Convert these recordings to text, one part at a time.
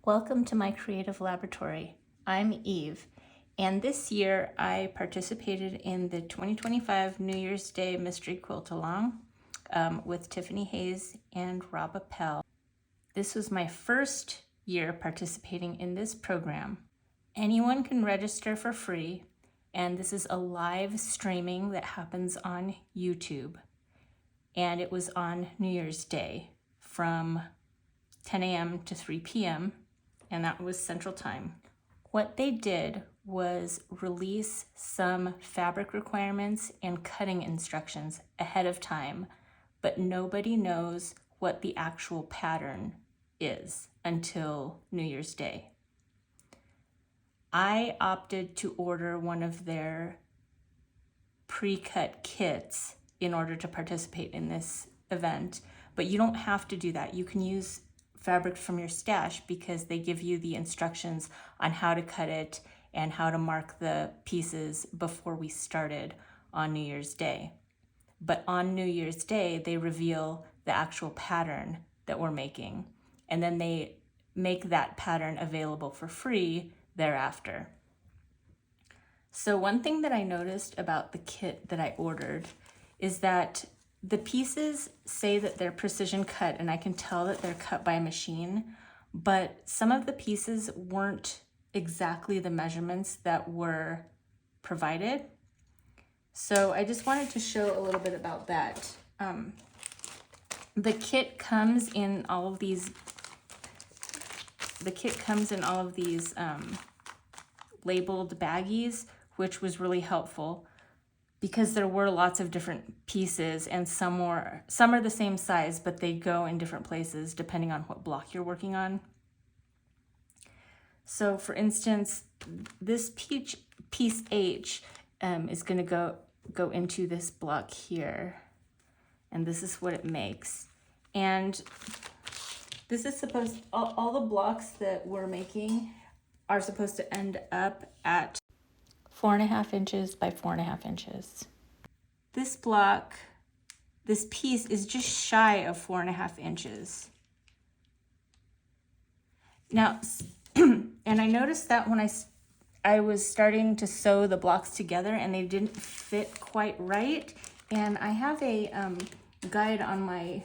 Welcome to my creative laboratory. I'm Eve, and this year I participated in the 2025 New Year's Day Mystery Quilt Along with Tiffany Hayes and Rob Appel. This was my first year participating in this program. Anyone can register for free, and this is a live streaming that happens on YouTube. And it was on New Year's Day from 10 a.m. to 3 p.m., and that was Central Time. What they did was release some fabric requirements and cutting instructions ahead of time, but nobody knows what the actual pattern is until New Year's Day. I opted to order one of their pre-cut kits in order to participate in this event, but you don't have to do that. You can use fabric from your stash because they give you the instructions on how to cut it and how to mark the pieces before we started on New Year's Day. But on New Year's Day, they reveal the actual pattern that we're making, and then they make that pattern available for free thereafter. So one thing that I noticed about the kit that I ordered is that the pieces say that they're precision cut, and I can tell that they're cut by a machine, but some of the pieces weren't exactly the measurements that were provided. So I just wanted to show a little bit about that. The kit comes in all of these labeled baggies, which was really helpful because there were lots of different pieces, and some are the same size, but they go in different places depending on what block you're working on. So for instance, this piece H is going to go into this block here, and this is what it makes. And this is all the blocks that we're making are supposed to end up at 4.5 inches by 4.5 inches. This piece is just shy of 4.5 inches. Now, and I noticed that when I was starting to sew the blocks together and they didn't fit quite right. And I have a guide on my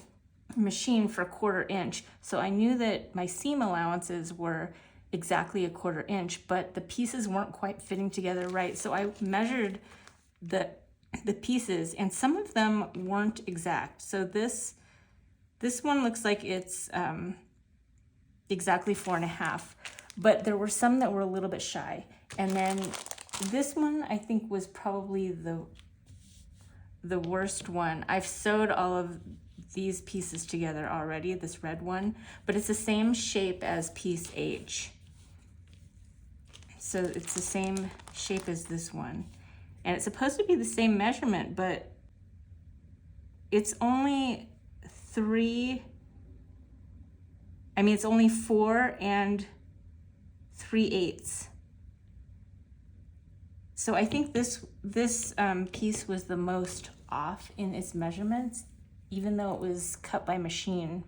machine for 1/4 inch. So I knew that my seam allowances were exactly 1/4 inch, but the pieces weren't quite fitting together right. So I measured the pieces, and some of them weren't exact. So this one looks like it's exactly 4.5, but there were some that were a little bit shy. And then this one I think was probably the worst one. I've sewed all of these pieces together already, this red one, but it's the same shape as piece H. So it's the same shape as this one. And it's supposed to be the same measurement, but it's only it's only 4 3/8. So I think this piece was the most off in its measurements, even though it was cut by machine.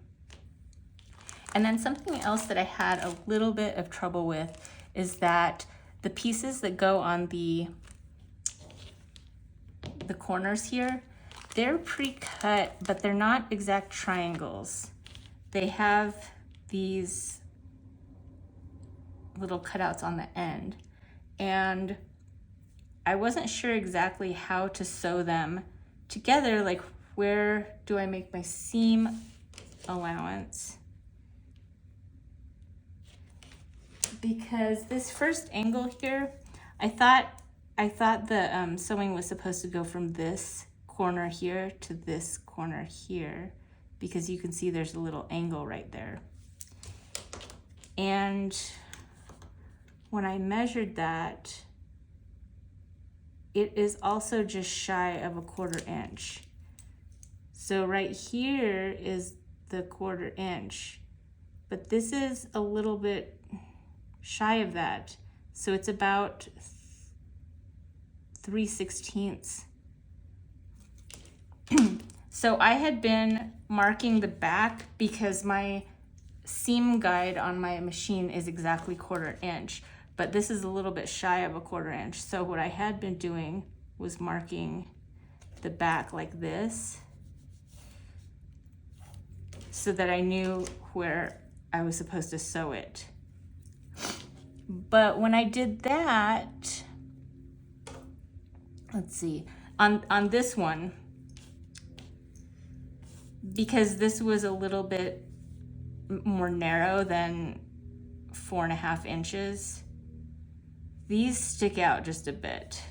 And then something else that I had a little bit of trouble with is that the pieces that go on the corners here, they're pre-cut, but they're not exact triangles. They have these little cutouts on the end, and I wasn't sure exactly how to sew them together. Like, where do I make my seam allowance? Because this first angle here, I thought the sewing was supposed to go from this corner here to this corner here, because you can see there's a little angle right there. And when I measured that, it is also just shy of 1/4 inch. So right here is the 1/4 inch, but this is a little bit shy of that. So it's about 3/16. So I had been marking the back because my seam guide on my machine is exactly 1/4 inch, but this is a little bit shy of a 1/4 inch. So what I had been doing was marking the back like this so that I knew where I was supposed to sew it. But when I did that, let's see, on this one, because this was a little bit more narrow than 4.5 inches, these stick out just a bit,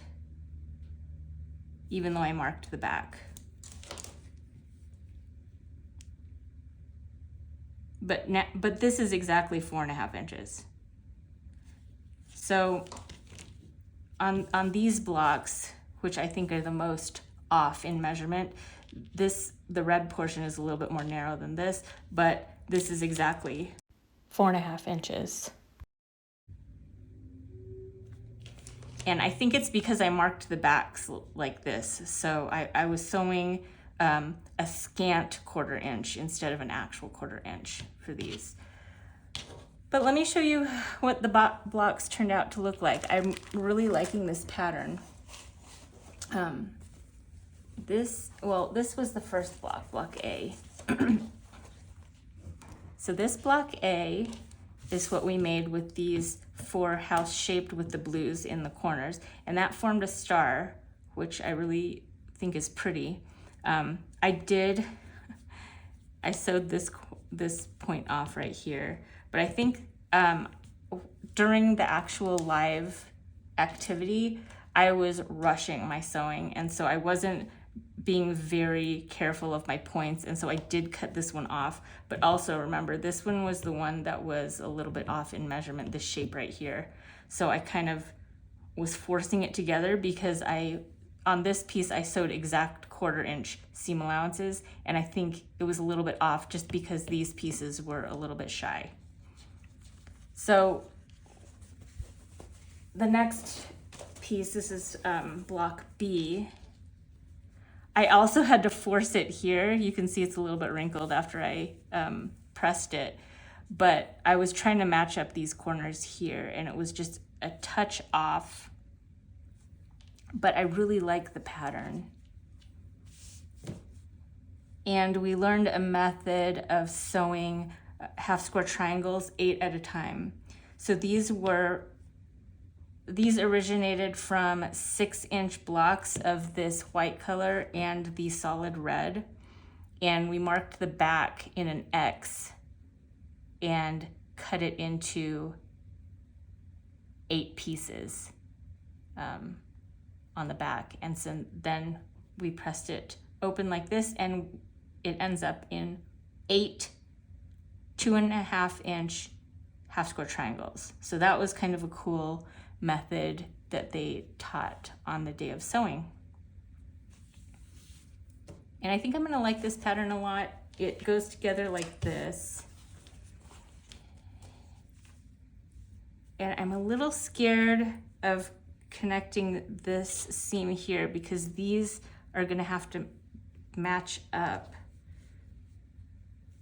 even though I marked the back. But this is exactly 4.5 inches. So on these blocks, which I think are the most off in measurement, the red portion is a little bit more narrow than this, but this is exactly 4.5 inches. And I think it's because I marked the backs like this. So I was sewing a scant 1/4 inch instead of an actual 1/4 inch for these. But let me show you what the blocks turned out to look like. I'm really liking this pattern. This was the first block, block A. So this block A is what we made with these 4 house shaped with the blues in the corners, and that formed a star, which I really think is pretty. I sewed this point off right here, but I think during the actual live activity, I was rushing my sewing, and so I wasn't being very careful of my points, and so I did cut this one off. But also remember, this one was the one that was a little bit off in measurement, this shape right here. So I kind of was forcing it together because on this piece I sewed exact 1/4 inch seam allowances, and I think it was a little bit off just because these pieces were a little bit shy. So the next piece, this is block B. I also had to force it here. You can see it's a little bit wrinkled after I pressed it, but I was trying to match up these corners here, and it was just a touch off, but I really like the pattern. And we learned a method of sewing half square triangles 8 at a time. So these originated from 6-inch blocks of this white color and the solid red. And we marked the back in an X and cut it into 8 pieces on the back. And so then we pressed it open like this, and it ends up in 8 2.5-inch half square triangles. So that was kind of a cool method that they taught on the day of sewing. And I think I'm gonna like this pattern a lot. It goes together like this. And I'm a little scared of connecting this seam here because these are gonna have to match up.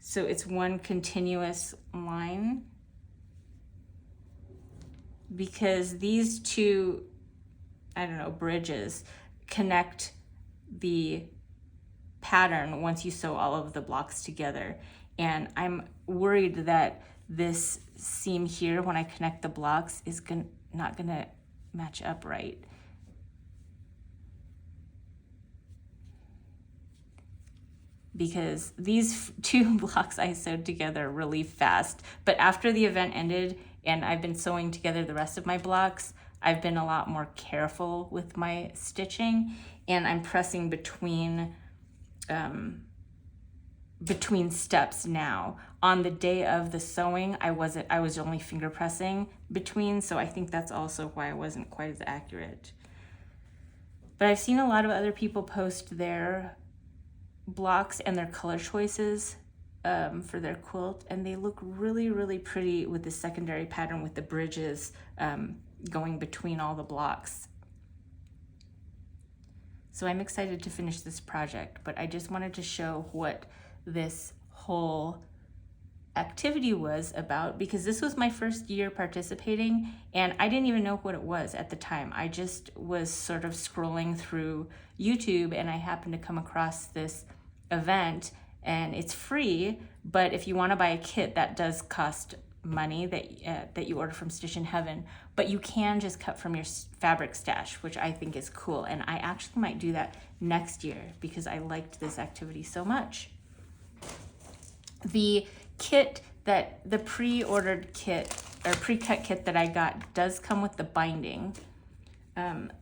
So it's one continuous line, because these two, I don't know, bridges connect the pattern once you sew all of the blocks together. And I'm worried that this seam here, when I connect the blocks, is not gonna match up right. Because these 2 blocks I sewed together really fast. But after the event ended and I've been sewing together the rest of my blocks, I've been a lot more careful with my stitching, and I'm pressing between steps now. On the day of the sewing, I was only finger pressing between, so I think that's also why I wasn't quite as accurate. But I've seen a lot of other people post their blocks and their color choices for their quilt, and they look really, really pretty with the secondary pattern with the bridges going between all the blocks. So I'm excited to finish this project, but I just wanted to show what this whole activity was about, because this was my first year participating and I didn't even know what it was at the time. I just was sort of scrolling through YouTube and I happened to come across this event, and it's free, but if you want to buy a kit, that does cost money that you order from Stitchin Heaven, but you can just cut from your fabric stash, which I think is cool, and I actually might do that next year because I liked this activity so much. The kit the pre-ordered kit or pre-cut kit that I got does come with the binding.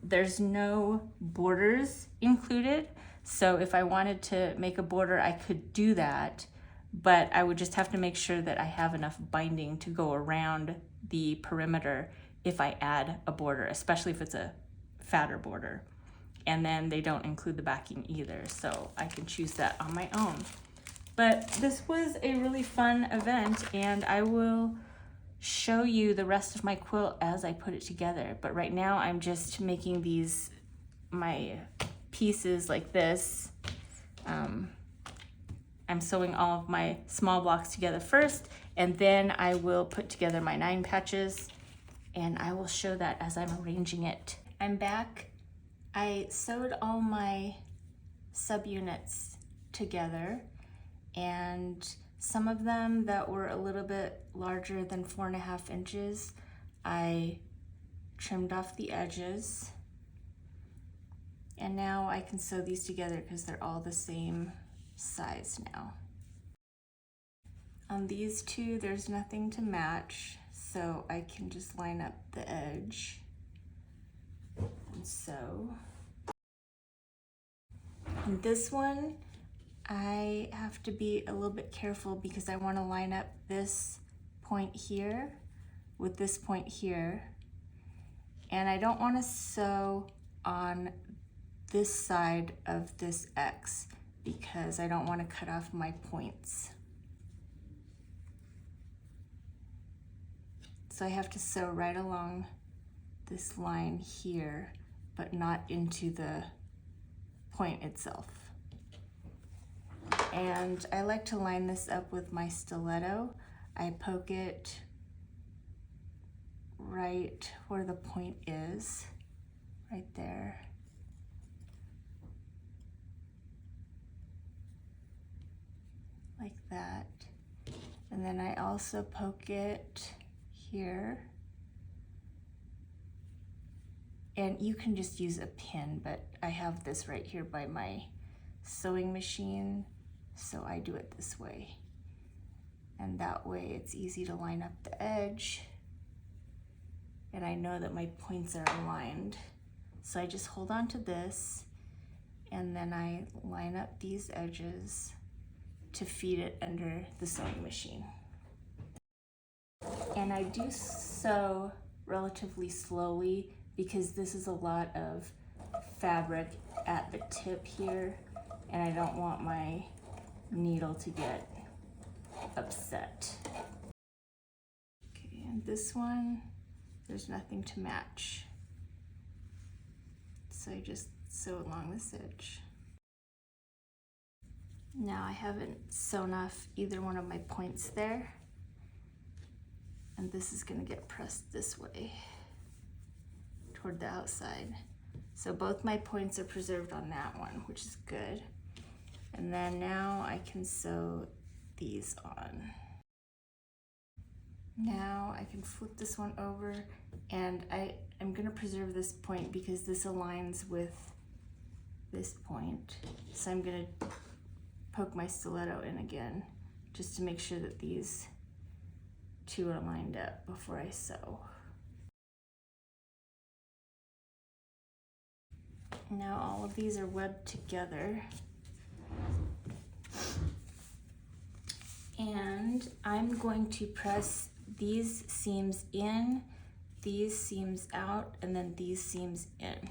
There's no borders included, so if I wanted to make a border, I could do that, but I would just have to make sure that I have enough binding to go around the perimeter if I add a border, especially if it's a fatter border. And then they don't include the backing either, so I can choose that on my own. But this was a really fun event, and I will show you the rest of my quilt as I put it together. But right now I'm just making my pieces like this. I'm sewing all of my small blocks together first, and then I will put together my 9 patches, and I will show that as I'm arranging it. I'm back. I sewed all my subunits together, and some of them that were a little bit larger than 4.5 inches, I trimmed off the edges, and now I can sew these together because they're all the same size now. On these two, there's nothing to match, so I can just line up the edge and sew. And this one, I have to be a little bit careful because I want to line up this point here with this point here, and I don't want to sew on this side of this X because I don't want to cut off my points. So I have to sew right along this line here, but not into the point itself. And I like to line this up with my stiletto. I poke it right where the point is, right there. Like that. And then I also poke it here. And you can just use a pin, but I have this right here by my sewing machine, so I do it this way. And that way it's easy to line up the edge, and I know that my points are aligned. So I just hold on to this, and then I line up these edges to feed it under the sewing machine. And I do sew relatively slowly because this is a lot of fabric at the tip here, and I don't want my needle to get upset. Okay, and this one, there's nothing to match. So I just sew along this edge. Now I haven't sewn off either one of my points there, and this is going to get pressed this way toward the outside. So both my points are preserved on that one, which is good. And then now I can sew these on. Now I can flip this one over, and I'm going to preserve this point because this aligns with this point. So I'm going to poke my stiletto in again just to make sure that these two are lined up before I sew. Now all of these are webbed together, and I'm going to press these seams in, these seams out, and then these seams in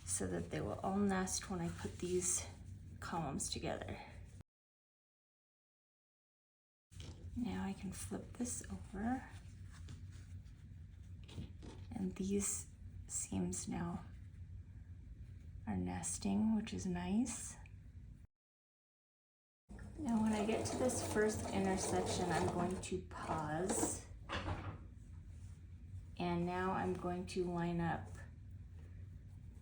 so that they will all nest when I put these columns together. Now I can flip this over, and these seams now are nesting, which is nice. Now when I get to this first intersection, I'm going to pause. And now I'm going to line up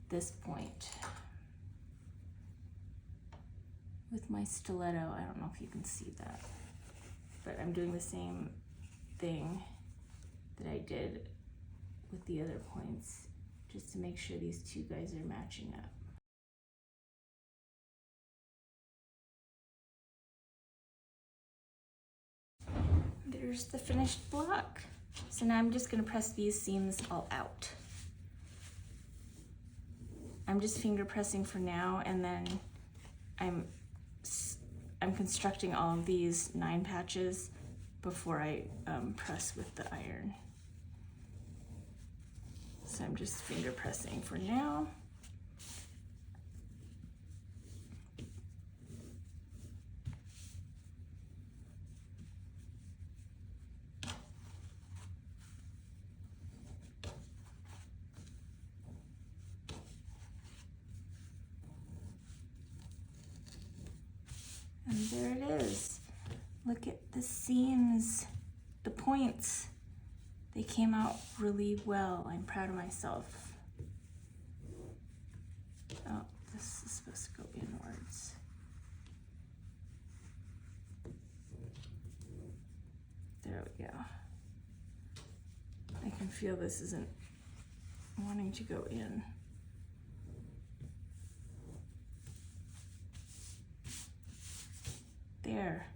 this point with my stiletto. I don't know if you can see that, but I'm doing the same thing that I did with the other points, just to make sure these two guys are matching up. There's the finished block. So now I'm just gonna press these seams all out. I'm just finger pressing for now, and then I'm constructing all of these 9 patches before I press with the iron. So I'm just finger pressing for now. And there it is. Look at the seams, the points. They came out really well. I'm proud of myself. Oh, this is supposed to go inwards. There we go. I can feel this isn't wanting to go in. There.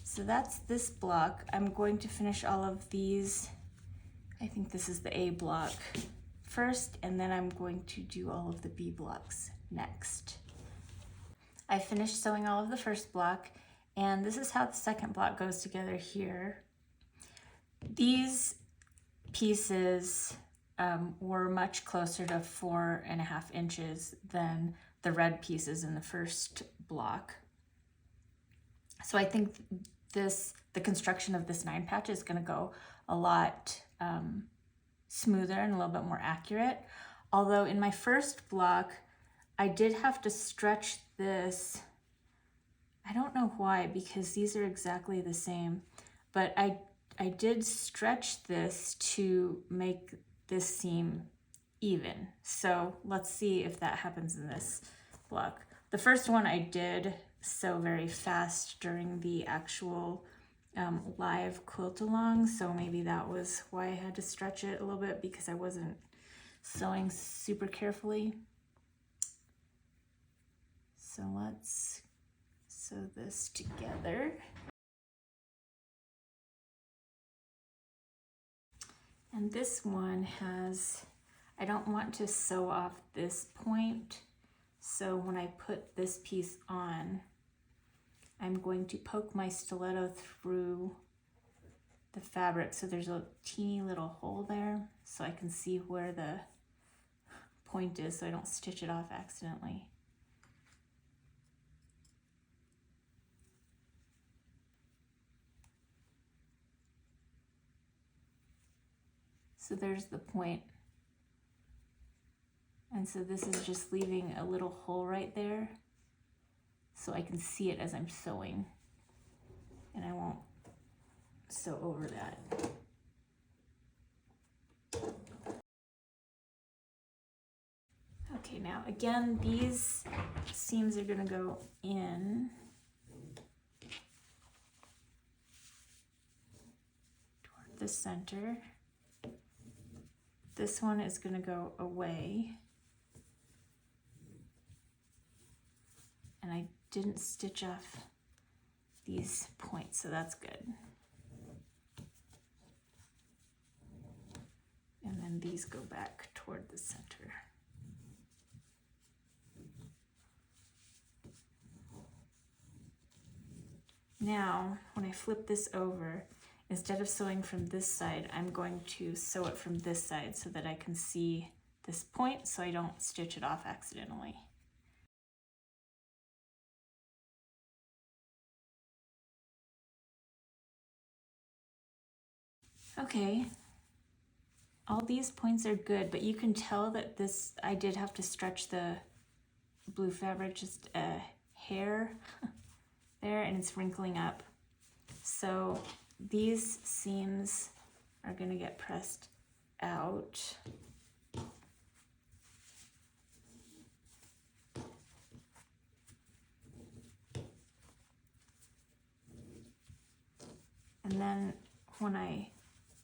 So that's this block. I'm going to finish all of these. I think this is the A block first, and then I'm going to do all of the B blocks next. I finished sewing all of the first block, and this is how the second block goes together here. These pieces were much closer to 4.5 inches than the red pieces in the first block. So I think the construction of this 9 patch is gonna go a lot smoother and a little bit more accurate. Although in my first block, I did have to stretch this. I don't know why, because these are exactly the same, but I did stretch this to make this seam even. So let's see if that happens in this block. The first one I did sew very fast during the actual live quilt along, so maybe that was why I had to stretch it a little bit, because I wasn't sewing super carefully. So let's sew this together. And this one has, I don't want to sew off this point, so when I put this piece on, I'm going to poke my stiletto through the fabric so there's a teeny little hole there, so I can see where the point is so I don't stitch it off accidentally. So there's the point. And so this is just leaving a little hole right there so I can see it as I'm sewing, and I won't sew over that. Okay, now again, these seams are gonna go in toward the center. This one is gonna go away. And I didn't stitch off these points, so that's good. And then these go back toward the center. Now, when I flip this over, instead of sewing from this side, I'm going to sew it from this side so that I can see this point so I don't stitch it off accidentally. Okay, all these points are good, but you can tell that this, I did have to stretch the blue fabric just a hair. there, and it's wrinkling up. So these seams are going to get pressed out. And then when I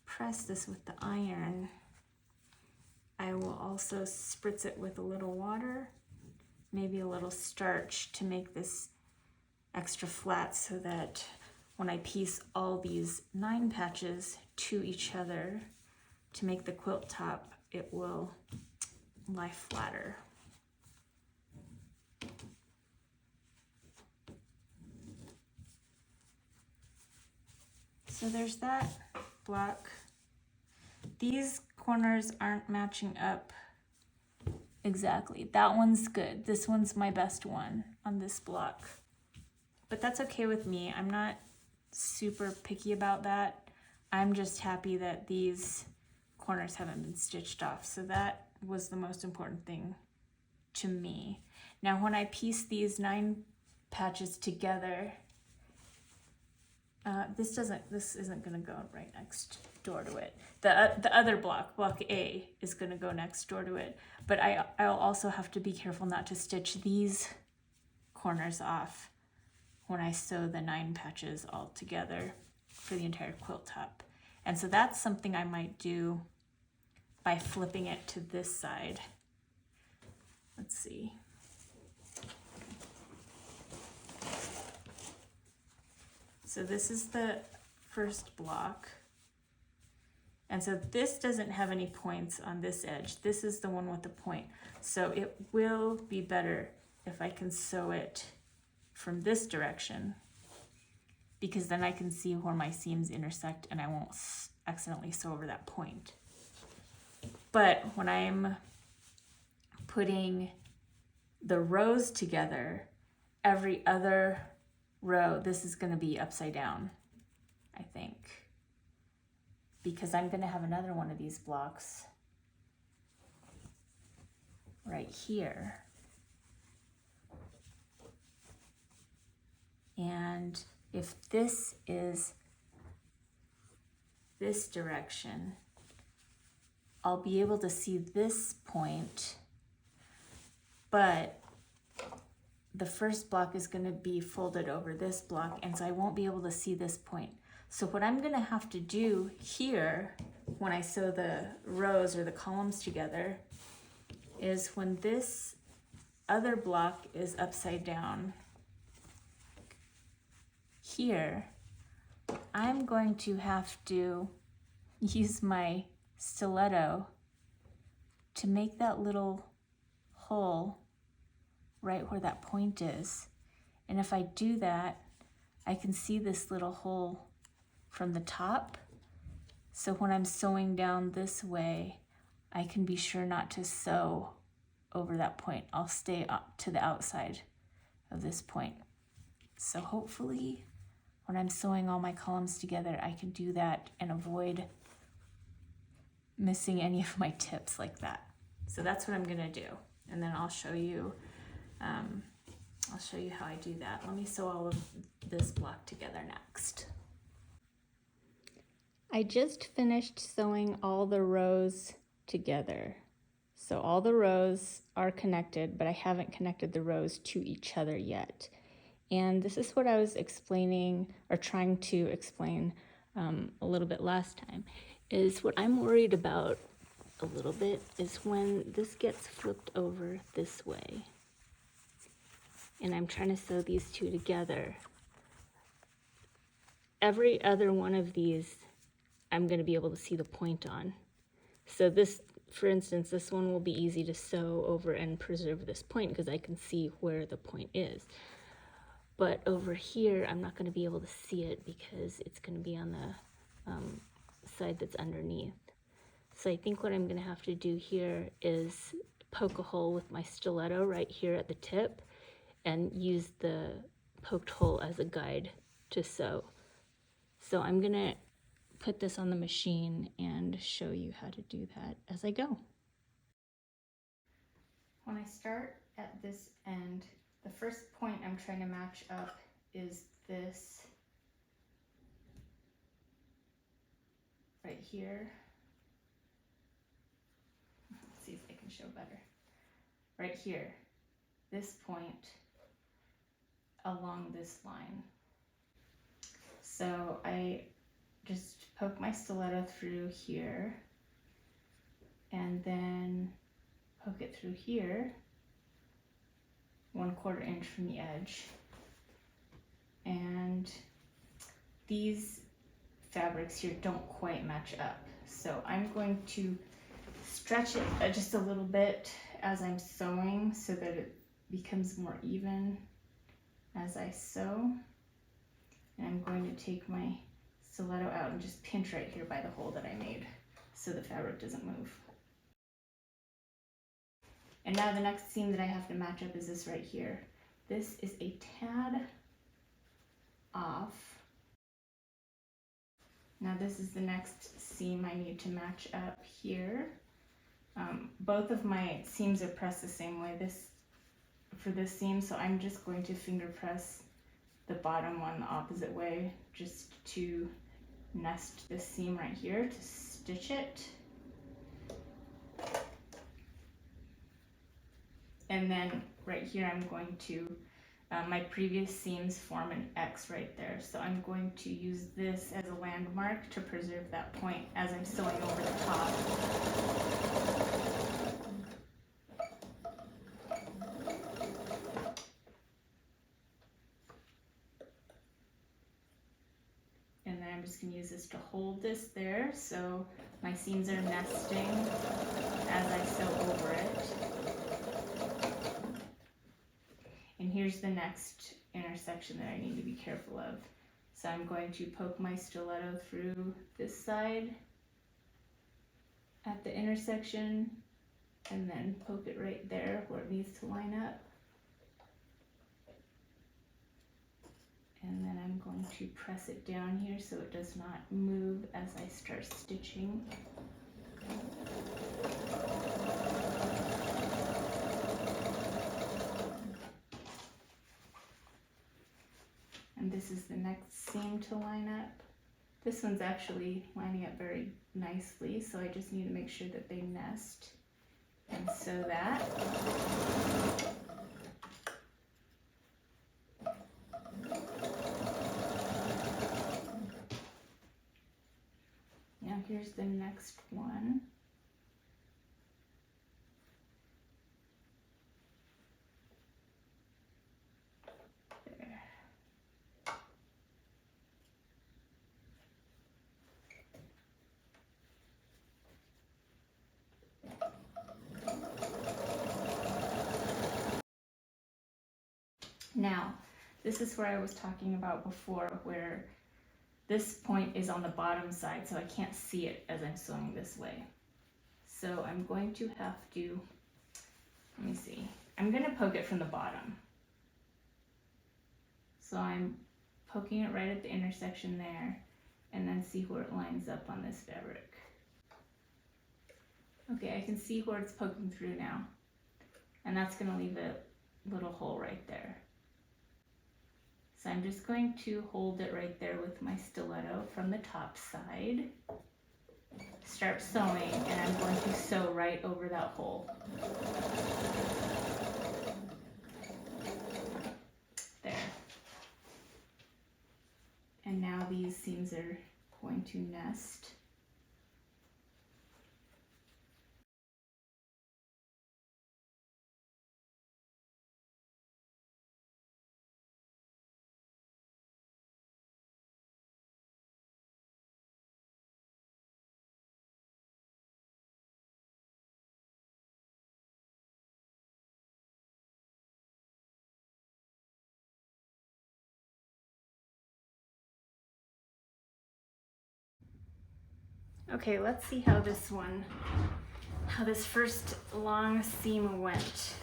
press this with the iron, I will also spritz it with a little water, maybe a little starch to make this extra flat so that when I piece all these 9 patches to each other to make the quilt top, it will lie flatter. So there's that block. These corners aren't matching up exactly. That one's good. This one's my best one on this block. But that's okay with me. I'm not super picky about that. I'm just happy that these corners haven't been stitched off. So that was the most important thing to me. Now when I piece these 9 patches together, this isn't gonna go right next door to it. The other block, block A, is gonna go next door to it. But I'll also have to be careful not to stitch these corners off when I sew the 9 patches all together for the entire quilt top. And so that's something I might do by flipping it to this side. Let's see. So this is the first block. And so this doesn't have any points on this edge. This is the one with the point. So it will be better if I can sew it from this direction, because then I can see where my seams intersect and I won't accidentally sew over that point. But when I'm putting the rows together, every other row, this is going to be upside down, I think, because I'm going to have another one of these blocks right here. And if this is this direction, I'll be able to see this point, but the first block is going to be folded over this block, and so I won't be able to see this point. So what I'm going to have to do here when I sew the rows or the columns together is when this other block is upside down here, I'm going to have to use my stiletto to make that little hole right where that point is. And if I do that, I can see this little hole from the top. So when I'm sewing down this way, I can be sure not to sew over that point. I'll stay up to the outside of this point. So hopefully when I'm sewing all my columns together, I can do that and avoid missing any of my tips like that. So that's what I'm gonna do. And then I'll show you how I do that. Let me sew all of this block together next. I just finished sewing all the rows together. So all the rows are connected, but I haven't connected the rows to each other yet. And this is what I was explaining, or trying to explain a little bit last time, is what I'm worried about a little bit is when this gets flipped over this way and I'm trying to sew these two together. Every other one of these I'm going to be able to see the point on. So this, for instance, this one will be easy to sew over and preserve this point because I can see where the point is. But over here, I'm not going to be able to see it because it's going to be on the side that's underneath. So I think what I'm going to have to do here is poke a hole with my stiletto right here at the tip and use the poked hole as a guide to sew. So I'm going to put this on the machine and show you how to do that as I go. When I start at this end, the first point I'm trying to match up is this right here. Let's see if I can show better. Right here, this point along this line. So I just poke my stiletto through here and then poke it through here, 1/4 inch from the edge. And these fabrics here don't quite match up. So I'm going to stretch it just a little bit as I'm sewing so that it becomes more even as I sew. And I'm going to take my stiletto out and just pinch right here by the hole that I made so the fabric doesn't move. And now the next seam that I have to match up is this right here. This is a tad off. Now this is the next seam I need to match up here. Both of my seams are pressed the same way for this seam, so I'm just going to finger press the bottom one the opposite way just to nest this seam right here to stitch it. And then right here I'm going to, my previous seams form an X right there. So I'm going to use this as a landmark to preserve that point as I'm sewing over the top. And then I'm just going to use this to hold this there so my seams are nesting as I sew over it. And here's the next intersection that I need to be careful of. So I'm going to poke my stiletto through this side at the intersection and then poke it right there where it needs to line up. And then I'm going to press it down here so it does not move as I start stitching. And this is the next seam to line up. This one's actually lining up very nicely, so I just need to make sure that they nest and sew that. Now here's the next one. There. Now, this is where I was talking about before, where this point is on the bottom side, so I can't see it as I'm sewing this way. So I'm going to have to, let me see, I'm going to poke it from the bottom. So I'm poking it right at the intersection there, and then see where it lines up on this fabric. Okay, I can see where it's poking through now, and that's going to leave a little hole right there. So I'm just going to hold it right there with my stiletto from the top side, start sewing, and I'm going to sew right over that hole. There. And now these seams are going to nest. Okay, let's see how this first long seam went.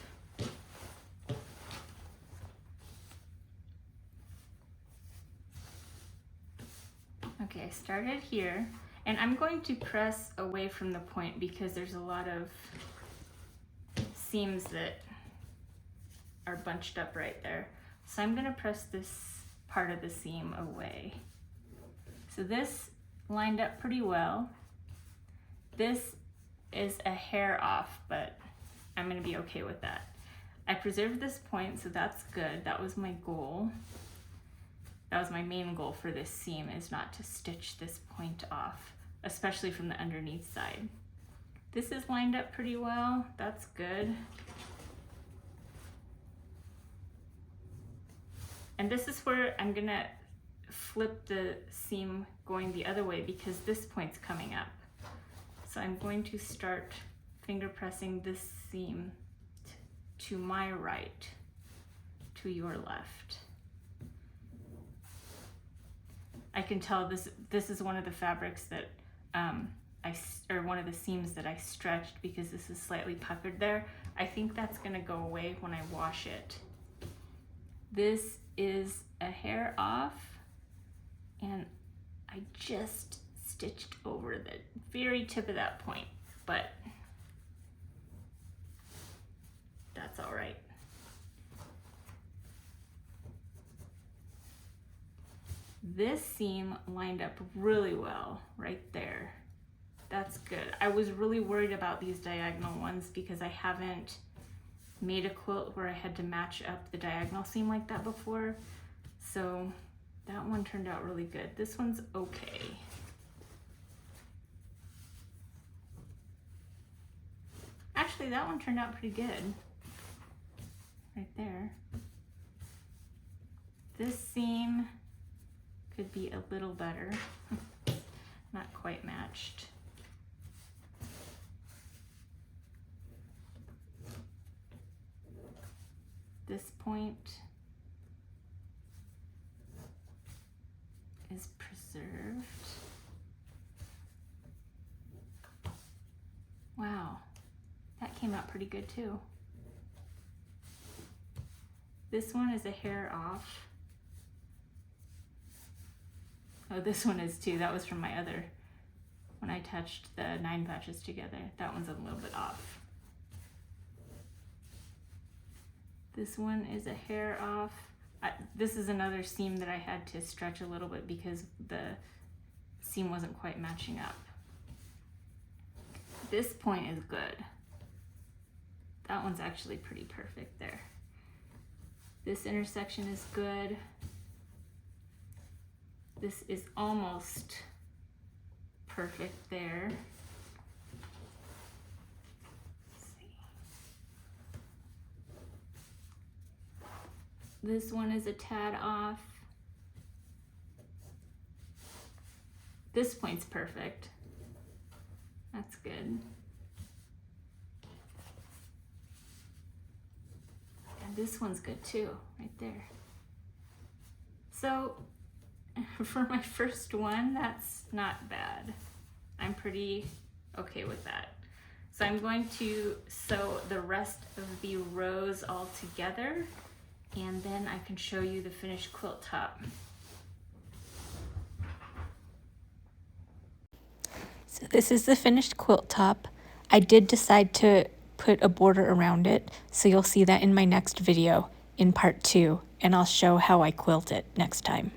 Okay, I started here, and I'm going to press away from the point because there's a lot of seams that are bunched up right there. So I'm going to press this part of the seam away. So this lined up pretty well. This is a hair off, but I'm gonna be okay with that. I preserved this point, so that's good. That was my goal. That was my main goal for this seam, is not to stitch this point off, especially from the underneath side. This is lined up pretty well. That's good. And this is where I'm gonna flip the seam going the other way because this point's coming up. So I'm going to start finger pressing this seam to my right, to your left. I can tell this is one of the fabrics that or one of the seams that I stretched because this is slightly puckered there. I think that's gonna go away when I wash it. This is a hair off, and I just stitched over the very tip of that point, but that's all right. This seam lined up really well right there. That's good. I was really worried about these diagonal ones because I haven't made a quilt where I had to match up the diagonal seam like that before. So that one turned out really good. This one's okay. Actually, that one turned out pretty good. Right there. This seam could be a little better. Not quite matched. This point is preserved. Wow, that came out pretty good too. This one is a hair off. Oh, this one is too. That was from my other, when I touched the 9 patches together. That one's a little bit off. This one is a hair off. This is another seam that I had to stretch a little bit because the seam wasn't quite matching up. This point is good. That one's actually pretty perfect there. This intersection is good. This is almost perfect there. This one is a tad off. This point's perfect. That's good. And this one's good too, right there. So for my first one, that's not bad. I'm pretty okay with that. So I'm going to sew the rest of the rows all together, and then I can show you the finished quilt top. So this is the finished quilt top. I did decide to put a border around it, so you'll see that in my next video in part 2, and I'll show how I quilt it next time.